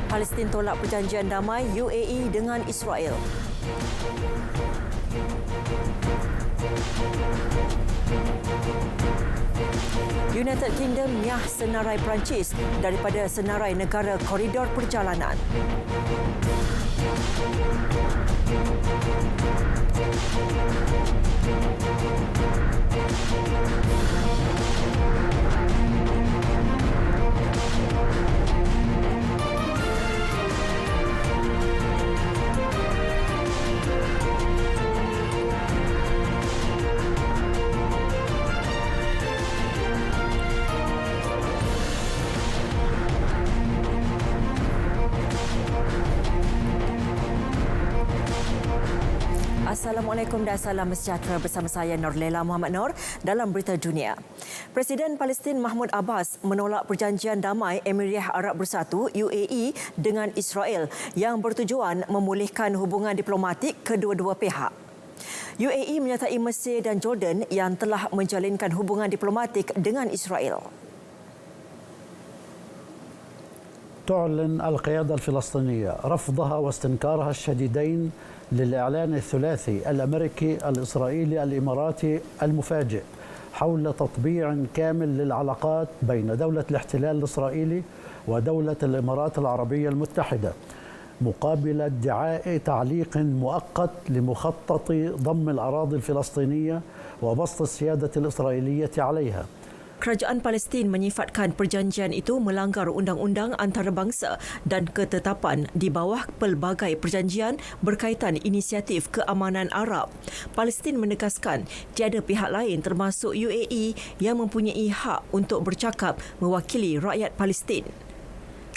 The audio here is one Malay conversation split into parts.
Palestin tolak perjanjian damai UAE dengan Israel. United Kingdom nyah senarai Perancis daripada senarai negara koridor perjalanan. Assalamualaikum dan salam sejahtera, bersama saya Norlela Muhammad Noor dalam Berita Dunia. Presiden Palestin Mahmud Abbas menolak perjanjian damai Emirat Arab Bersatu UAE dengan Israel yang bertujuan memulihkan hubungan diplomatik kedua-dua pihak. UAE menyertai Mesir dan Jordan yang telah menjalinkan hubungan diplomatik dengan Israel. تعلن القيادة الفلسطينية رفضها واستنكارها الشديدين للإعلان الثلاثي الأمريكي الإسرائيلي الإماراتي المفاجئ حول تطبيع كامل للعلاقات بين دولة الاحتلال الإسرائيلي ودولة الإمارات العربية المتحدة مقابل ادعاء تعليق مؤقت لمخطط ضم الأراضي الفلسطينية وبسط السيادة الإسرائيلية عليها. Kerajaan Palestin menyifatkan perjanjian itu melanggar undang-undang antarabangsa dan ketetapan di bawah pelbagai perjanjian berkaitan inisiatif keamanan Arab. Palestin menegaskan tiada pihak lain termasuk UAE yang mempunyai hak untuk bercakap mewakili rakyat Palestin.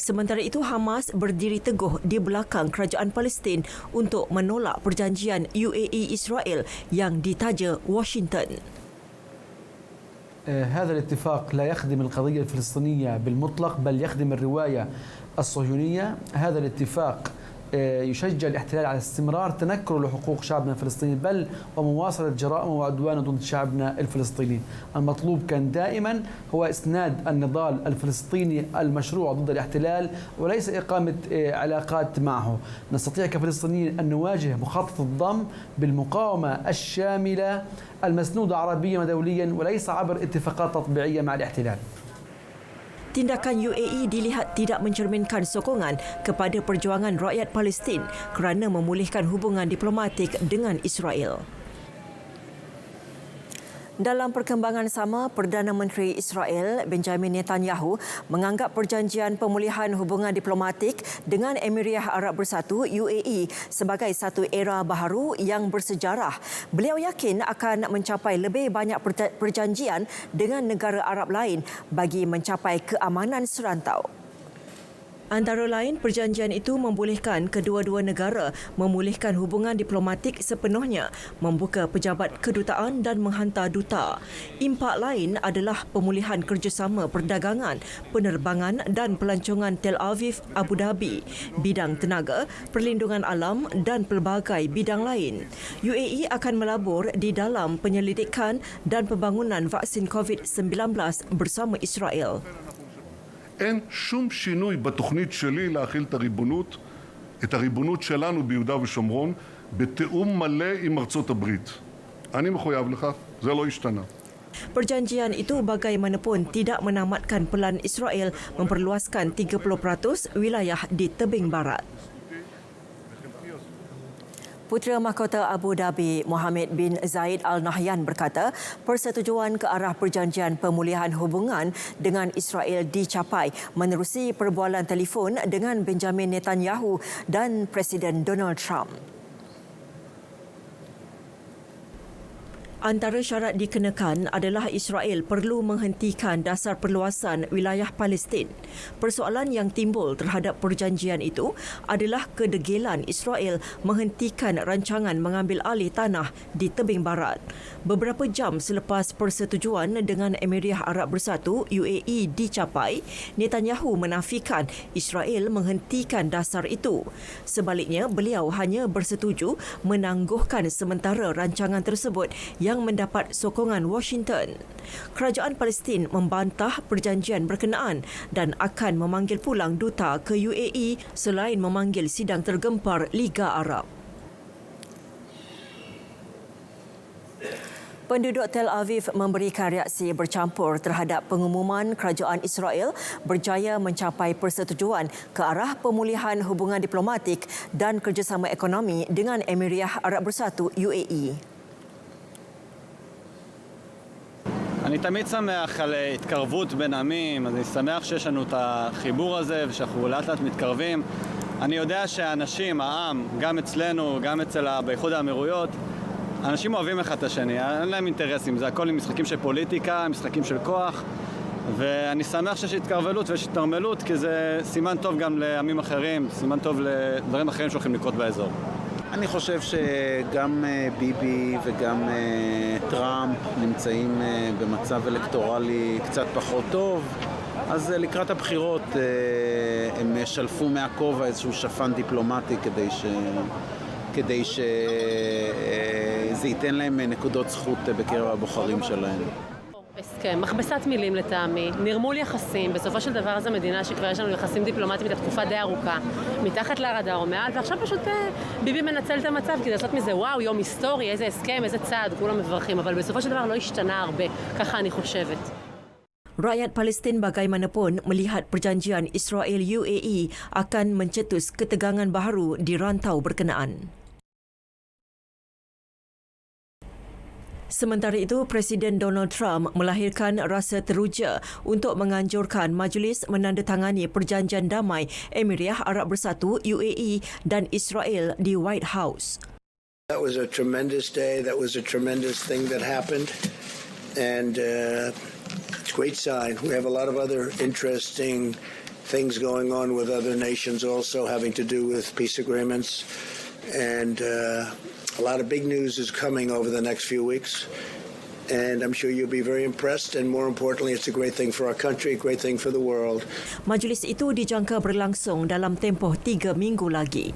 Sementara itu, Hamas berdiri teguh di belakang kerajaan Palestin untuk menolak perjanjian UAE-Israel yang ditaja Washington. هذا الاتفاق لا يخدم القضية الفلسطينية بالمطلق بل يخدم الرواية الصهيونية. هذا الاتفاق يشجع الاحتلال على استمرار تنكره لحقوق شعبنا الفلسطيني بل ومواصلة جرائمه وعدوانه ضد شعبنا الفلسطيني. المطلوب كان دائما هو إسناد النضال الفلسطيني المشروع ضد الاحتلال وليس إقامة علاقات معه. نستطيع كفلسطينيين أن نواجه مخطط الضم بالمقاومة الشاملة المسنودة عربيا ودوليا وليس عبر اتفاقات تطبيعية مع الاحتلال. Tindakan UAE dilihat tidak mencerminkan sokongan kepada perjuangan rakyat Palestin kerana memulihkan hubungan diplomatik dengan Israel. Dalam perkembangan sama, Perdana Menteri Israel Benjamin Netanyahu menganggap perjanjian pemulihan hubungan diplomatik dengan Emirat Arab Bersatu UAE sebagai satu era baharu yang bersejarah. Beliau yakin akan mencapai lebih banyak perjanjian dengan negara Arab lain bagi mencapai keamanan serantau. Antara lain, perjanjian itu membolehkan kedua-dua negara memulihkan hubungan diplomatik sepenuhnya, membuka pejabat kedutaan dan menghantar duta. Impak lain adalah pemulihan kerjasama perdagangan, penerbangan dan pelancongan Tel Aviv, Abu Dhabi, bidang tenaga, perlindungan alam dan pelbagai bidang lain. UAE akan melabur di dalam penyelidikan dan pembangunan vaksin COVID-19 bersama Israel. אין שום שינוי בתוכנית שלי להכיל את הריבונות שלנו ביהודה ושומרון בתיאום מלא עם ארצות הברית. אני מחויב לכך, זה לא השתנה. Perjanjian itu bagaimanapun tidak menamatkan pelan Israel memperluaskan 30% wilayah di tebing barat. Putera Mahkota Abu Dhabi Mohammed bin Zayed Al Nahyan berkata persetujuan ke arah perjanjian pemulihan hubungan dengan Israel dicapai menerusi perbualan telefon dengan Benjamin Netanyahu dan Presiden Donald Trump. Antara syarat dikenakan adalah Israel perlu menghentikan dasar perluasan wilayah Palestin. Persoalan yang timbul terhadap perjanjian itu adalah kedegilan Israel menghentikan rancangan mengambil alih tanah di tebing barat. Beberapa jam selepas persetujuan dengan Emirat Arab Bersatu UAE dicapai, Netanyahu menafikan Israel menghentikan dasar itu. Sebaliknya, beliau hanya bersetuju menangguhkan sementara rancangan tersebut yang mendapat sokongan Washington. Kerajaan Palestin membantah perjanjian berkenaan dan akan memanggil pulang duta ke UAE selain memanggil sidang tergempar Liga Arab. Penduduk Tel Aviv memberikan reaksi bercampur terhadap pengumuman kerajaan Israel berjaya mencapai persetujuan ke arah pemulihan hubungan diplomatik dan kerjasama ekonomi dengan Emirat Arab Bersatu UAE. אני תמיד שמח על התקרבות בין עמים, אז אני שמח שיש לנו את החיבור הזה ושאנחנו לאט לאט מתקרבים. אני יודע שהאנשים, העם, גם אצלנו, גם באיחוד האמירויות, אנשים אוהבים אחד את השני, אין להם אינטרסים, זה הכל עם משחקים של פוליטיקה, משחקים של כוח, ואני שמח שיש התקרבלות ויש התנרמלות, כי זה סימן טוב גם לעמים אחרים, סימן טוב לדברים אחרים שהולכים לקרות באזור. אני חושב שגם ביבי וגם טראמפ נמצאים במצב אלקטורלי קצת פחות טוב, אז לקראת הבחירות הם שלפו מהכובע איזשהו שפן דיפלומטי כדי שזה ייתן להם נקודות זכות בקרב הבוחרים שלהם. הסכם, מכבסת מילים לטעמי, נרמול יחסים, בסופו של דבר זו מדינה שכבר יש לנו יחסים דיפלומטיים בתקופה די ארוכה, מתחת לרדאר או מעל, ועכשיו פשוט ביבי מנצל את המצב כדי לעשות מזה וואו, יום היסטורי, איזה הסכם, איזה צעד, כולם מברכים, אבל בסופו של דבר לא השתנה הרבה, ככה אני חושבת. Rakyat Palestin bagaimanapun melihat perjanjian Israel UAE akan mencetus ketegangan baharu di rantau berkenaan. Sementara itu, Presiden Donald Trump melahirkan rasa teruja untuk menganjurkan majlis menandatangani perjanjian damai Emirat Arab Bersatu UAE dan Israel di White House. That was a tremendous day. That was a tremendous thing that happened. And it's a great sign. We have a lot of other interesting things going on with other nations also having to do with peace agreements. And a lot of big news is coming over the next few weeks. And I'm sure you'll be very impressed. And more importantly, it's a great thing for our country, a great thing for the world. Majlis itu dijangka berlangsung dalam tempoh 3 minggu lagi.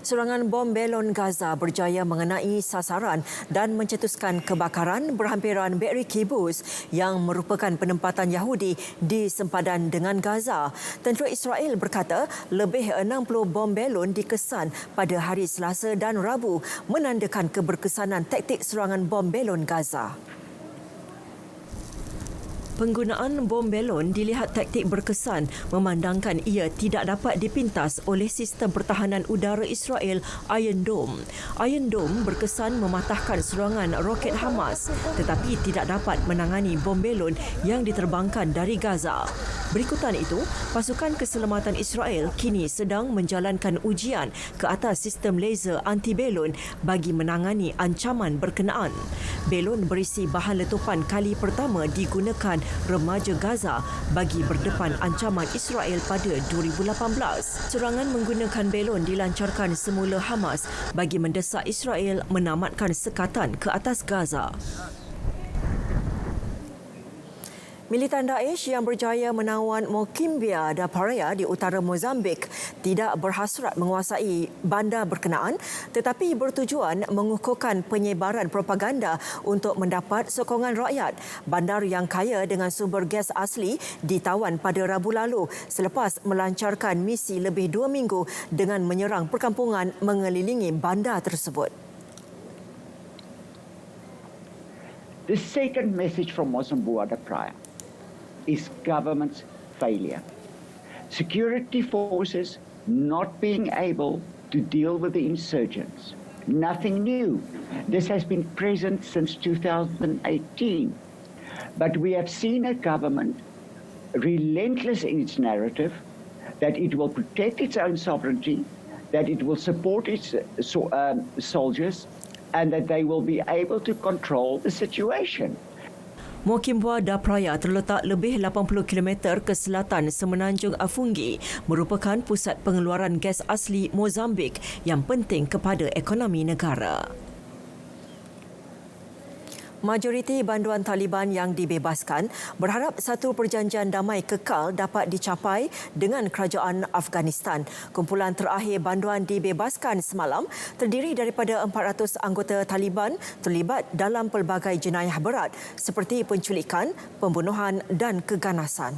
Serangan bom belon Gaza berjaya mengenai sasaran dan mencetuskan kebakaran berhampiran Be'eri Kibbutz yang merupakan penempatan Yahudi di sempadan dengan Gaza. Tentera Israel berkata lebih 60 bom belon dikesan pada hari Selasa dan Rabu, menandakan keberkesanan taktik serangan bom belon Gaza. Penggunaan bom belon dilihat taktik berkesan memandangkan ia tidak dapat dipintas oleh sistem pertahanan udara Israel Iron Dome. Iron Dome berkesan mematahkan serangan roket Hamas tetapi tidak dapat menangani bom belon yang diterbangkan dari Gaza. Berikutan itu, pasukan keselamatan Israel kini sedang menjalankan ujian ke atas sistem laser anti-belon bagi menangani ancaman berkenaan. Belon berisi bahan letupan kali pertama digunakan remaja Gaza bagi berdepan ancaman Israel pada 2018. Serangan menggunakan belon dilancarkan semula Hamas bagi mendesak Israel menamatkan sekatan ke atas Gaza. Militan Daesh yang berjaya menawan Mokimbia da Praia di utara Mozambik tidak berhasrat menguasai bandar berkenaan tetapi bertujuan mengukuhkan penyebaran propaganda untuk mendapat sokongan rakyat. Bandar yang kaya dengan sumber gas asli ditawan pada Rabu lalu selepas melancarkan misi lebih 2 minggu dengan menyerang perkampungan mengelilingi bandar tersebut. The second message from Mozambique da Praia is government's failure. Security forces not being able to deal with the insurgents. Nothing new. This has been present since 2018. But we have seen a government relentless in its narrative that it will protect its own sovereignty, that it will support its soldiers, and that they will be able to control the situation. Mokimbua da Praia terletak lebih 80 km ke selatan semenanjung Afungi, merupakan pusat pengeluaran gas asli Mozambik yang penting kepada ekonomi negara. Majoriti banduan Taliban yang dibebaskan berharap satu perjanjian damai kekal dapat dicapai dengan kerajaan Afghanistan. Kumpulan terakhir banduan dibebaskan semalam terdiri daripada 400 anggota Taliban terlibat dalam pelbagai jenayah berat seperti penculikan, pembunuhan dan keganasan.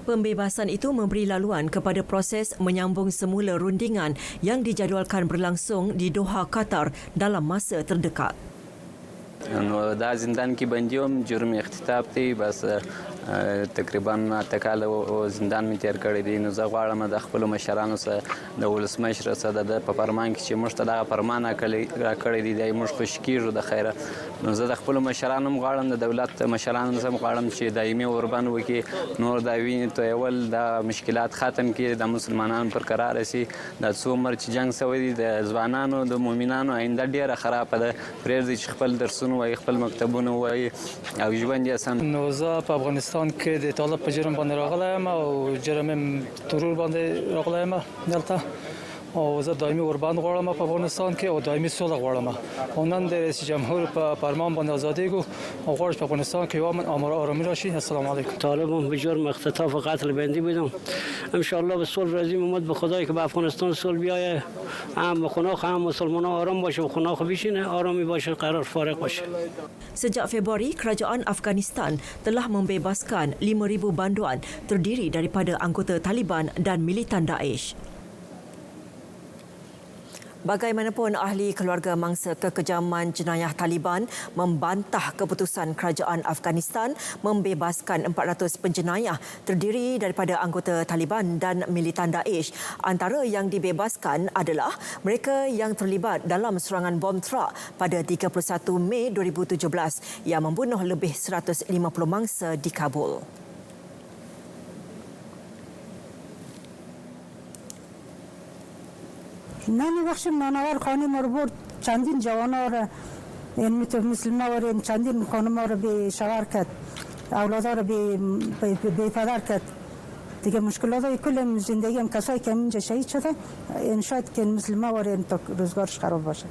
Pembebasan itu memberi laluan kepada proses menyambung semula rundingan yang dijadualkan berlangsung di Doha, Qatar dalam masa terdekat. نو دا زندان کې بندي وم جرم اختطاف دی بس تقریبا 8 کاله زندان مې تیر کړی دی نو زه غواړم د خپل مشرانو سره د ولسمشر سره د په فرمان کې چې موږ ته دا فرمان راکړی دی د موږ خوش کیږو د خیره نو زه د خپل مشرانو غواړم د دولت مشرانو سره غواړم چې دایمي اوربند وکړي نور دا ویني تویول د مشکلات ختم کړي د مسلمانانو پر قرار شي د څو عمر چې جنگ شوی دی د ځوانانو د مؤمنانو آینده ډیره خراب ده پرېږدي چې خپل درسونه وایي خپل مکتبونه وایي او ژوند یې سم نو زه په افغانستان کې د طالب په جرم باندې راغلی یم او جرم ترور باندې راغلی یم دلته او زه دایمي اوربند غواړم په افغانستان کې او دایمي سوله غواړم او نن د رئیس جمهور په فرمان باندې ازادیږو او غواړم په افغانستان کې امن او آرامی راشي. السلام علیکم. طالبان به جرم اختطاف و قتل بندی بودم ان شاء الله به صلح راضی امید به خدای که به افغانستان صلح بیایه هم به خناق هم مسلمانان آرام باشه و خناق بشینه آرامی باشه قرار فارغ باشه. Sejak Februari, kerajaan Afghanistan telah membebaskan 5,000 banduan terdiri daripada anggota Taliban dan militan Daesh. Bagaimanapun, ahli keluarga mangsa kekejaman jenayah Taliban membantah keputusan kerajaan Afghanistan membebaskan 400 penjenayah terdiri daripada anggota Taliban dan militan Daesh. Antara yang dibebaskan adalah mereka yang terlibat dalam serangan bom trak pada 31 Mei 2017 yang membunuh lebih 150 mangsa di Kabul. نانی بخش نانوار خانه ما رو برد چندین جوانا را یعنی مسلمان را چندین خانه ما را به شغار کرد اولادا را به پدر کرد دیگه مشکلات های کل زندگی هم کسایی که اینجا شهید شده این شاید که مسلمان را تا روزگارش خراب باشد.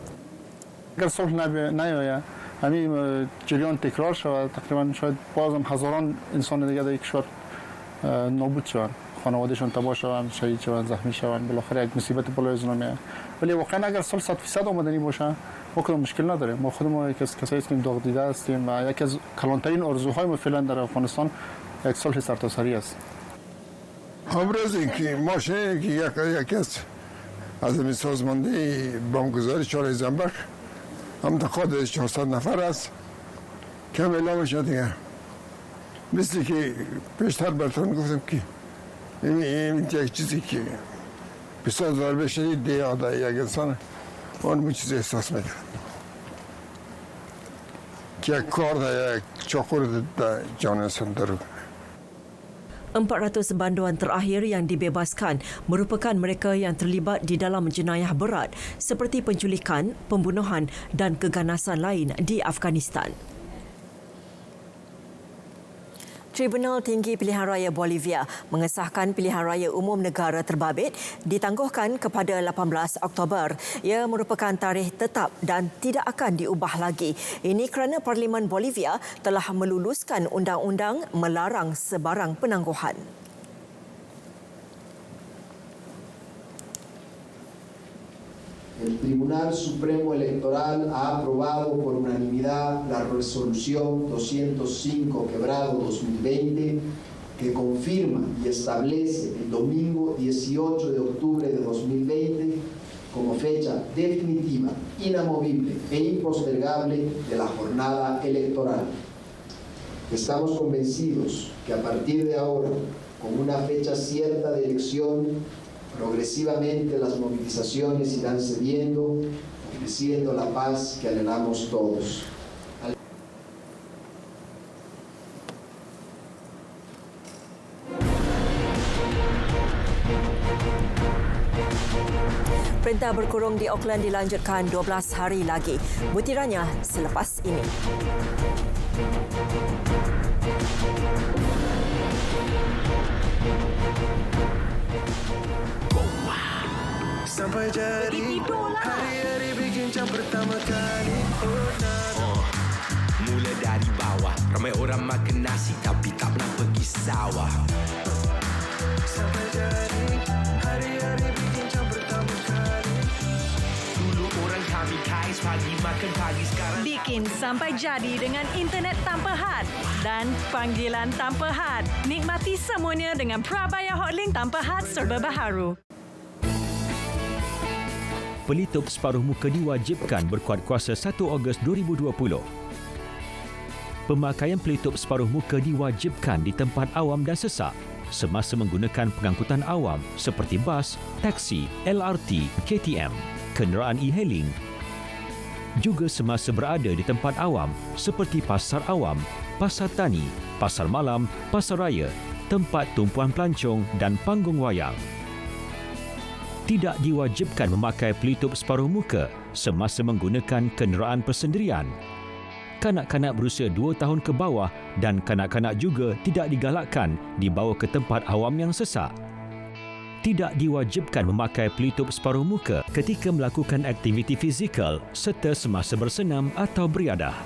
اگر صلح نیاید همین جریان تکرار شود تقریبا شاید بازم هزاران انسان دیگه در کشور نابود شوند خانوادهشون تباه شوند شهید شوند زخمی شوند بالاخره یک مصیبت بالای زنا میاد ولی واقعا اگر صلح 100% آمدنی باشه ما کدام مشکل نداریم ما خودمون یک از کسایی که داغ دیده هستیم و یکی از کلانترین آرزوهای ما فعلا در افغانستان یک صلح سرتاسری است. امروز اینکه ماشین یکی از این سازمانده بمبگذاری چهار زنبق هم تقاضای 400 نفر است کم اعلام شد دیگه مثل که پیشتر براتون گفتم که این یک چیزی که بسیار ضربه شدید ده آدای یک انسان اون چیز احساس میکنه که یک کار ده یک چاقور ده جان انسان درو 400 banduan terakhir yang dibebaskan merupakan mereka yang terlibat di dalam jenayah berat seperti penculikan, pembunuhan dan keganasan lain di Afghanistan. Tribunal Tinggi Pilihan Raya Bolivia mengesahkan pilihan raya umum negara terbabit ditangguhkan kepada 18 Oktober. Ia merupakan tarikh tetap dan tidak akan diubah lagi. Ini kerana Parlimen Bolivia telah meluluskan undang-undang melarang sebarang penangguhan. El Tribunal Supremo Electoral ha aprobado por unanimidad la resolución 205/2020 que confirma y establece el domingo 18 de octubre de 2020 como fecha definitiva, inamovible e impostergable de la jornada electoral. Estamos convencidos que a partir de ahora, con una fecha cierta de elección, progresivamente las movilizaciones irán cediendo, ofreciendo la paz que anhelamos todos. Perintah berkurung di Auckland dilanjutkan 12 hari lagi. Butirannya selepas ini. sampai jadi hari-hari bikin jam pertama kali. Mula dari bawah, ramai orang makan nasi tapi tak pernah pergi sawah. Sampai jadi hari-hari bikin jam pertama kali. Dulu orang kami kais pagi makan pagi, sekarang bikin sampai jadi dengan internet tanpa had dan panggilan tanpa had. Nikmati semuanya dengan Prabaya Hotlink tanpa had serba baharu. Pelitup separuh muka diwajibkan berkuat kuasa 1 Ogos 2020. Pemakaian pelitup separuh muka diwajibkan di tempat awam dan sesak semasa menggunakan pengangkutan awam seperti bas, taksi, LRT, KTM, kenderaan e-hailing. Juga semasa berada di tempat awam seperti pasar awam, pasar tani, pasar malam, pasar raya, tempat tumpuan pelancong dan panggung wayang. Tidak diwajibkan memakai pelitup separuh muka semasa menggunakan kenderaan persendirian. Kanak-kanak berusia 2 tahun ke bawah dan kanak-kanak juga tidak digalakkan dibawa ke tempat awam yang sesak. Tidak diwajibkan memakai pelitup separuh muka ketika melakukan aktiviti fizikal serta semasa bersenam atau beriadah.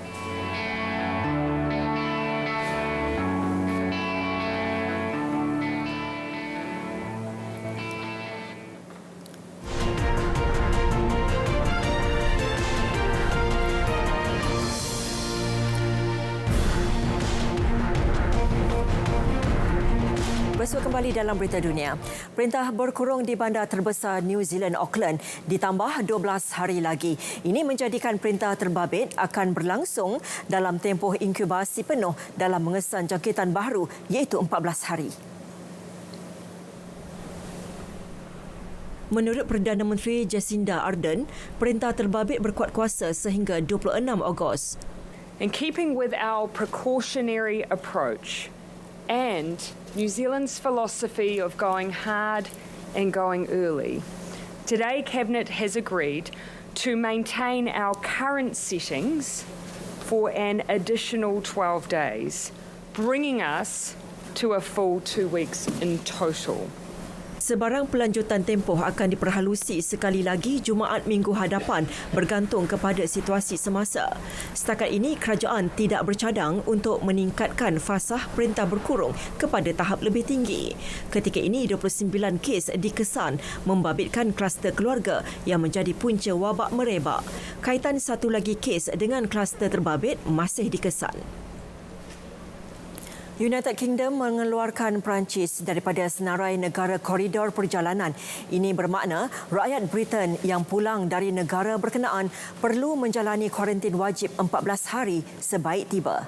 Bersua kembali dalam berita dunia. Perintah berkurung di bandar terbesar New Zealand Auckland ditambah 12 hari lagi. Ini menjadikan perintah terbabit akan berlangsung dalam tempoh inkubasi penuh dalam mengesan jangkitan baru iaitu 14 hari. Menurut Perdana Menteri Jacinda Ardern, perintah terbabit berkuat kuasa sehingga 26 Ogos. In keeping with our precautionary approach and New Zealand's philosophy of going hard and going early, today Cabinet has agreed to maintain our current settings for an additional 12 days, bringing us to a full 2 weeks in total. Sebarang pelanjutan tempoh akan diperhalusi sekali lagi Jumaat minggu hadapan bergantung kepada situasi semasa. Setakat ini, kerajaan tidak bercadang untuk meningkatkan fasah perintah berkurung kepada tahap lebih tinggi. Ketika ini, 29 kes dikesan membabitkan kluster keluarga yang menjadi punca wabak merebak. Kaitan satu lagi kes dengan kluster terbabit masih dikesan. United Kingdom mengeluarkan Perancis daripada senarai negara koridor perjalanan. Ini bermakna rakyat Britain yang pulang dari negara berkenaan perlu menjalani kuarantin wajib 14 hari sebaik tiba.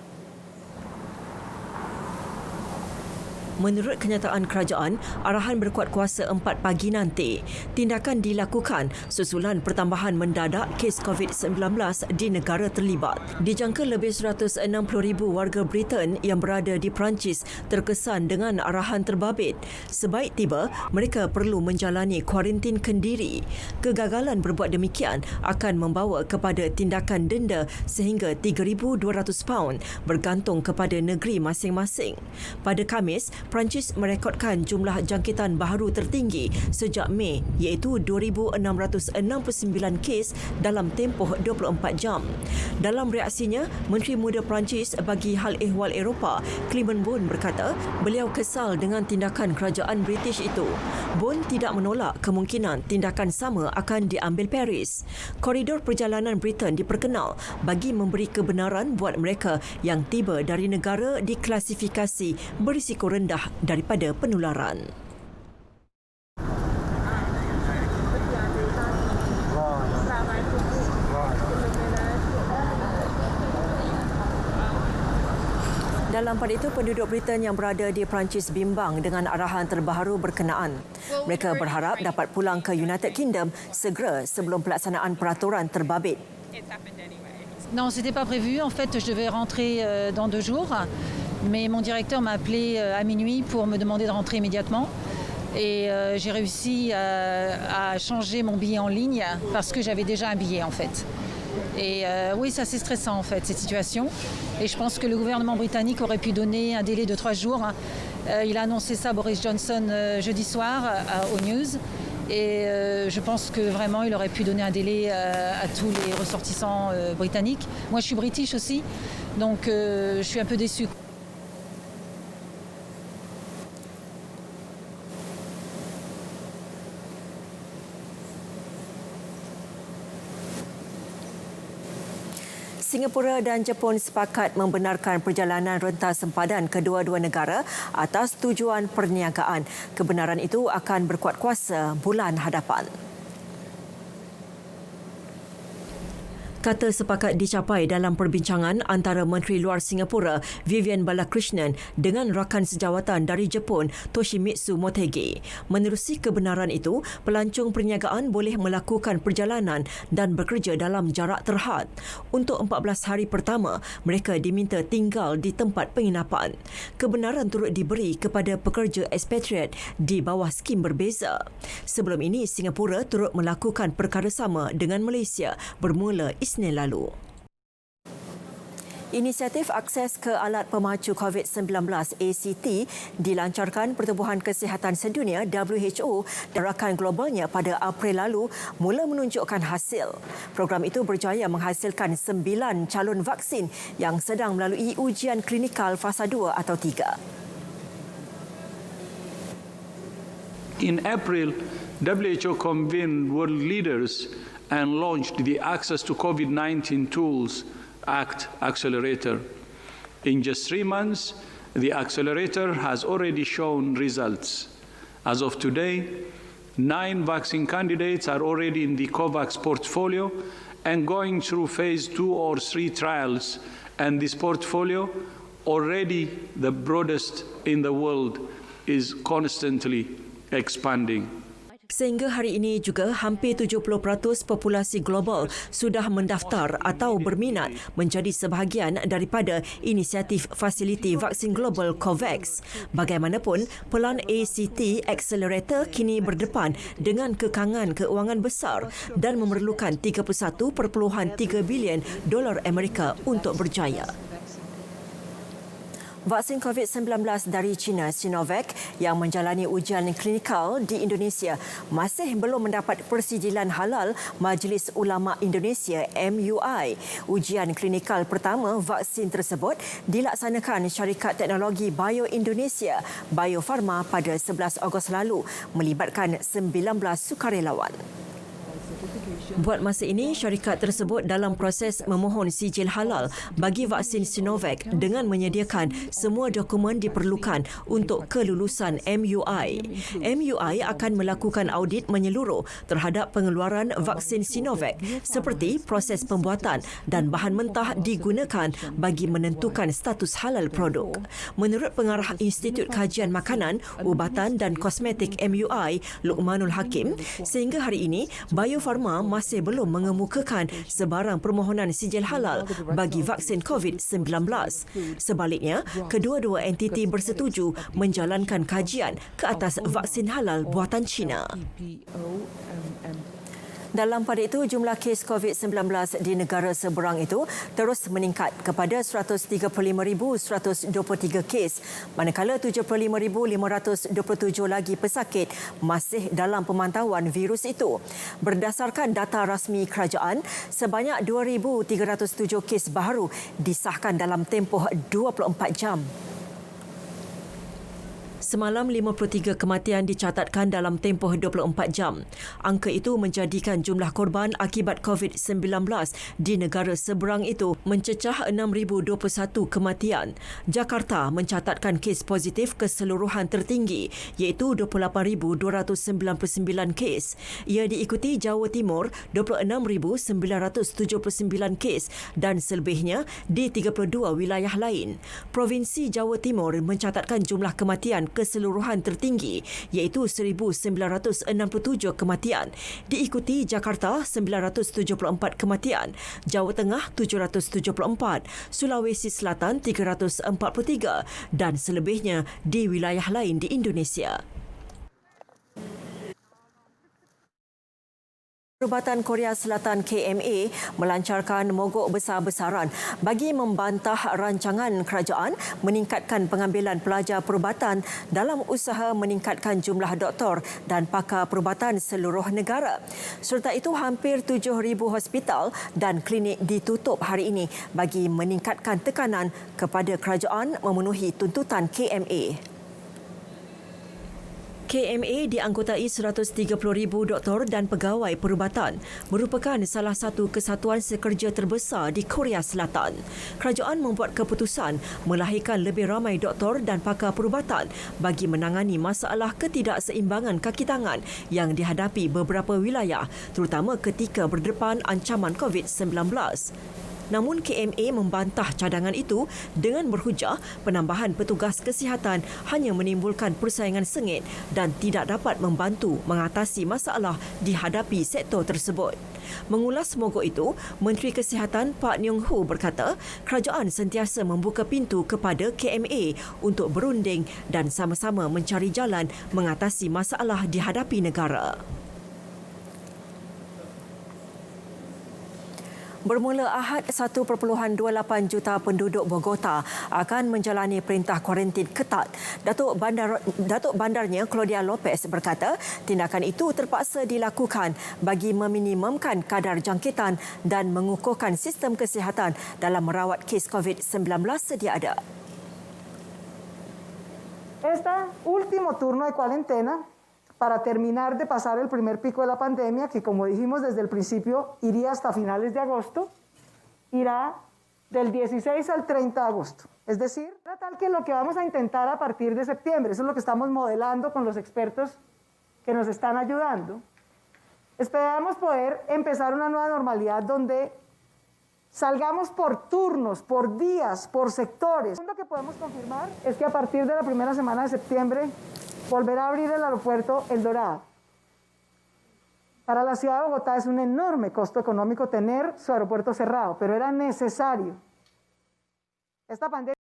Menurut kenyataan kerajaan, arahan berkuat kuasa 4 pagi nanti. Tindakan dilakukan susulan pertambahan mendadak kes COVID-19 di negara terlibat. Dijangka lebih 160,000 warga Britain yang berada di Perancis terkesan dengan arahan terbabit. Sebaik tiba, mereka perlu menjalani kuarantin kendiri. Kegagalan berbuat demikian akan membawa kepada tindakan denda sehingga £3,200 bergantung kepada negeri masing-masing. Pada Khamis, Perancis merekodkan jumlah jangkitan baharu tertinggi sejak Mei iaitu 2,669 kes dalam tempoh 24 jam. Dalam reaksinya, Menteri Muda Perancis bagi Hal Ehwal Eropah, Clement Beaune berkata beliau kesal dengan tindakan kerajaan British itu. Beaune tidak menolak kemungkinan tindakan sama akan diambil Paris. Koridor perjalanan Britain diperkenal bagi memberi kebenaran buat mereka yang tiba dari negara diklasifikasi berisiko rendah daripada penularan. Dalam pada itu, penduduk Britain yang berada di Perancis bimbang dengan arahan terbaru berkenaan. Mereka berharap dapat pulang ke United Kingdom segera sebelum pelaksanaan peraturan terbabit. Non, c'était pas prévu. En fait, je devais rentrer dans 2 jours. Mais mon directeur m'a appelé à minuit pour me demander de rentrer immédiatement. Et j'ai réussi à changer mon billet en ligne parce que j'avais déjà un billet en fait. Et oui, ça c'est stressant en fait, cette situation. Et je pense que le gouvernement britannique aurait pu donner un délai de 3 jours. Il a annoncé ça, Boris Johnson, jeudi soir aux News. Et je pense que vraiment, il aurait pu donner un délai à tous les ressortissants britanniques. Moi, je suis british aussi, donc je suis un peu déçue. Singapura dan Jepun sepakat membenarkan perjalanan rentas sempadan kedua-dua negara atas tujuan perniagaan. Kebenaran itu akan berkuat kuasa bulan hadapan. Kata sepakat dicapai dalam perbincangan antara Menteri Luar Singapura Vivian Balakrishnan dengan rakan sejawatan dari Jepun Toshimitsu Motegi. Menerusi kebenaran itu, pelancong perniagaan boleh melakukan perjalanan dan bekerja dalam jarak terhad. Untuk 14 hari pertama, mereka diminta tinggal di tempat penginapan. Kebenaran turut diberi kepada pekerja expatriate di bawah skim berbeza. Sebelum ini, Singapura turut melakukan perkara sama dengan Malaysia bermula Isnin lalu. Inisiatif akses ke alat pemacu COVID-19 ACT dilancarkan Pertubuhan Kesihatan Sedunia WHO dan rakan globalnya pada April lalu mula menunjukkan hasil. Program itu berjaya menghasilkan 9 calon vaksin yang sedang melalui ujian klinikal fasa 2 atau 3. In April, WHO convened world leaders and launched the Access to COVID-19 Tools Act Accelerator. In just 3 months, the accelerator has already shown results. As of today, 9 vaccine candidates are already in the COVAX portfolio and going through phase 2 or 3 trials, and this portfolio, already the broadest in the world, is constantly expanding. Sehingga hari ini juga hampir 70% populasi global sudah mendaftar atau berminat menjadi sebahagian daripada inisiatif fasiliti vaksin global COVAX. Bagaimanapun, pelan ACT Accelerator kini berdepan dengan kekangan keuangan besar dan memerlukan $31.3 bilion Amerika untuk berjaya. Vaksin COVID-19 dari China, Sinovac, yang menjalani ujian klinikal di Indonesia masih belum mendapat persijilan halal Majlis Ulama Indonesia MUI. Ujian klinikal pertama vaksin tersebut dilaksanakan syarikat teknologi Bio Indonesia, Bio Farma pada 11 Ogos lalu, melibatkan 19 sukarelawan. Buat masa ini, syarikat tersebut dalam proses memohon sijil halal bagi vaksin Sinovac dengan menyediakan semua dokumen diperlukan untuk kelulusan MUI. MUI akan melakukan audit menyeluruh terhadap pengeluaran vaksin Sinovac seperti proses pembuatan dan bahan mentah digunakan bagi menentukan status halal produk. Menurut pengarah Institut Kajian Makanan, Ubatan dan Kosmetik MUI, Luqmanul Hakim, sehingga hari ini Bio Farma masih belum mengemukakan sebarang permohonan sijil halal bagi vaksin COVID-19. Sebaliknya, kedua-dua entiti bersetuju menjalankan kajian ke atas vaksin halal buatan China. Dalam pada itu, jumlah kes COVID-19 di negara seberang itu terus meningkat kepada 135,123 kes, manakala 75,527 lagi pesakit masih dalam pemantauan virus itu. Berdasarkan data rasmi kerajaan, sebanyak 2,307 kes baru disahkan dalam tempoh 24 jam. Semalam 53 kematian dicatatkan dalam tempoh 24 jam. Angka itu menjadikan jumlah korban akibat COVID-19 di negara seberang itu mencecah 6,021 kematian. Jakarta mencatatkan kes positif keseluruhan tertinggi iaitu 28,299 kes. Ia diikuti Jawa Timur 26,979 kes dan selebihnya di 32 wilayah lain. Provinsi Jawa Timur mencatatkan jumlah kematian keseluruhan tertinggi iaitu 1,967 kematian. Diikuti Jakarta 974 kematian, Jawa Tengah 774, Sulawesi Selatan 343 dan selebihnya di wilayah lain di Indonesia. Perubatan Korea Selatan KMA melancarkan mogok besar-besaran bagi membantah rancangan kerajaan meningkatkan pengambilan pelajar perubatan dalam usaha meningkatkan jumlah doktor dan pakar perubatan seluruh negara. Serta itu, hampir 7,000 hospital dan klinik ditutup hari ini bagi meningkatkan tekanan kepada kerajaan memenuhi tuntutan KMA. KMA dianggotai 130,000 doktor dan pegawai perubatan, merupakan salah satu kesatuan sekerja terbesar di Korea Selatan. Kerajaan membuat keputusan melahirkan lebih ramai doktor dan pakar perubatan bagi menangani masalah ketidakseimbangan kaki tangan yang dihadapi beberapa wilayah, terutama ketika berdepan ancaman COVID-19. Namun KMA membantah cadangan itu dengan berhujah penambahan petugas kesihatan hanya menimbulkan persaingan sengit dan tidak dapat membantu mengatasi masalah dihadapi sektor tersebut. Mengulas mogok itu, Menteri Kesihatan Pak Nyong Hu berkata kerajaan sentiasa membuka pintu kepada KMA untuk berunding dan sama-sama mencari jalan mengatasi masalah dihadapi negara. Bermula Ahad, 1.28 juta penduduk Bogota akan menjalani perintah kuarantin ketat. Datuk Bandarnya Claudia Lopez berkata tindakan itu terpaksa dilakukan bagi meminimumkan kadar jangkitan dan mengukuhkan sistem kesihatan dalam merawat kes COVID-19 sedia ada. Este último turno de cuarentena para terminar de pasar el primer pico de la pandemia, que como dijimos desde el principio iría hasta finales de agosto, irá del 16 al 30 de agosto. Es decir, tal que lo que vamos a intentar a partir de septiembre, eso es lo que estamos modelando con los expertos que nos están ayudando. Esperamos poder empezar una nueva normalidad donde salgamos por turnos, por días, por sectores. Lo que podemos confirmar es que a partir de la primera semana de septiembre volverá a abrir el aeropuerto El Dorado. Para la ciudad de Bogotá es un enorme costo económico tener su aeropuerto cerrado, pero era necesario. Esta pandemia.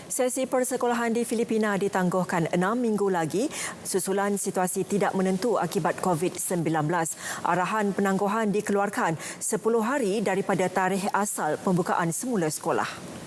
Sesi persekolahan di Filipina ditangguhkan 6 minggu lagi susulan situasi tidak menentu akibat COVID-19. Arahan penangguhan dikeluarkan 10 hari daripada tarikh asal pembukaan semula sekolah.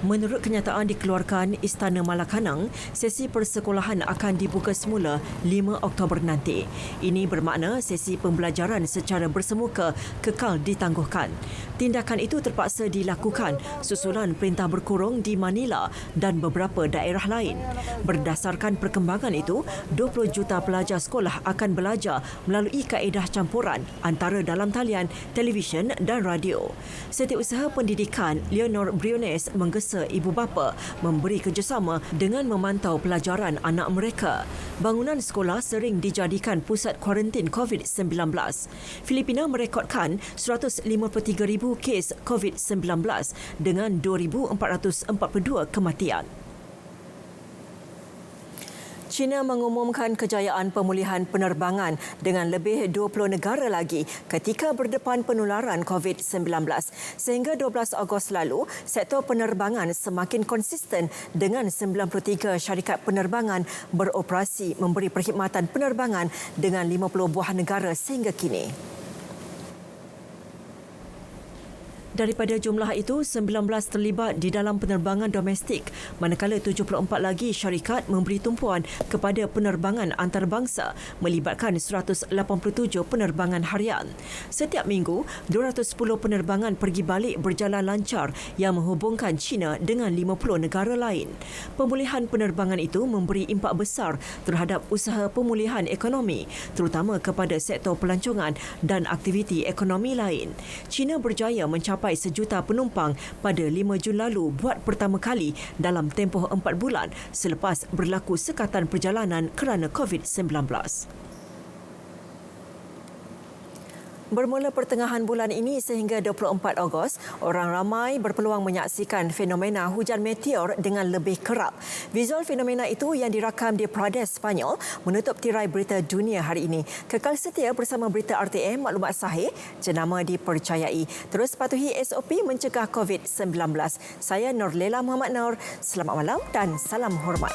Menurut kenyataan dikeluarkan Istana Malacanang, sesi persekolahan akan dibuka semula 5 Oktober nanti. Ini bermakna sesi pembelajaran secara bersemuka kekal ditangguhkan. Tindakan itu terpaksa dilakukan susulan perintah berkurung di Manila dan beberapa daerah lain. Berdasarkan perkembangan itu, 20 juta pelajar sekolah akan belajar melalui kaedah campuran antara dalam talian, televisyen dan radio. Setiausaha Pendidikan Leonor Briones menggesa ibu bapa memberi kerjasama dengan memantau pelajaran anak mereka. Bangunan sekolah sering dijadikan pusat kuarantin COVID-19. Filipina merekodkan 153,000 kes COVID-19 dengan 2,442 kematian. China mengumumkan kejayaan pemulihan penerbangan dengan lebih 20 negara lagi ketika berdepan penularan COVID-19. Sehingga 12 Ogos lalu, sektor penerbangan semakin konsisten dengan 93 syarikat penerbangan beroperasi memberi perkhidmatan penerbangan dengan 50 buah negara sehingga kini. Daripada jumlah itu, 19 terlibat di dalam penerbangan domestik, manakala 74 lagi syarikat memberi tumpuan kepada penerbangan antarabangsa melibatkan 187 penerbangan harian. Setiap minggu, 210 penerbangan pergi balik berjalan lancar yang menghubungkan China dengan 50 negara lain. Pemulihan penerbangan itu memberi impak besar terhadap usaha pemulihan ekonomi, terutama kepada sektor pelancongan dan aktiviti ekonomi lain. China berjaya mencapai 1 juta penumpang pada 5 Jun lalu buat pertama kali dalam tempoh 4 bulan selepas berlaku sekatan perjalanan kerana COVID-19. Bermula pertengahan bulan ini sehingga 24 Ogos, orang ramai berpeluang menyaksikan fenomena hujan meteor dengan lebih kerap. Visual fenomena itu yang dirakam di Prades, Spanyol menutup tirai berita dunia hari ini. Kekal setia bersama berita RTM, maklumat sahih, jenama dipercayai. Terus patuhi SOP mencegah COVID-19. Saya Nurlela Muhammad Noor. Selamat malam dan salam hormat.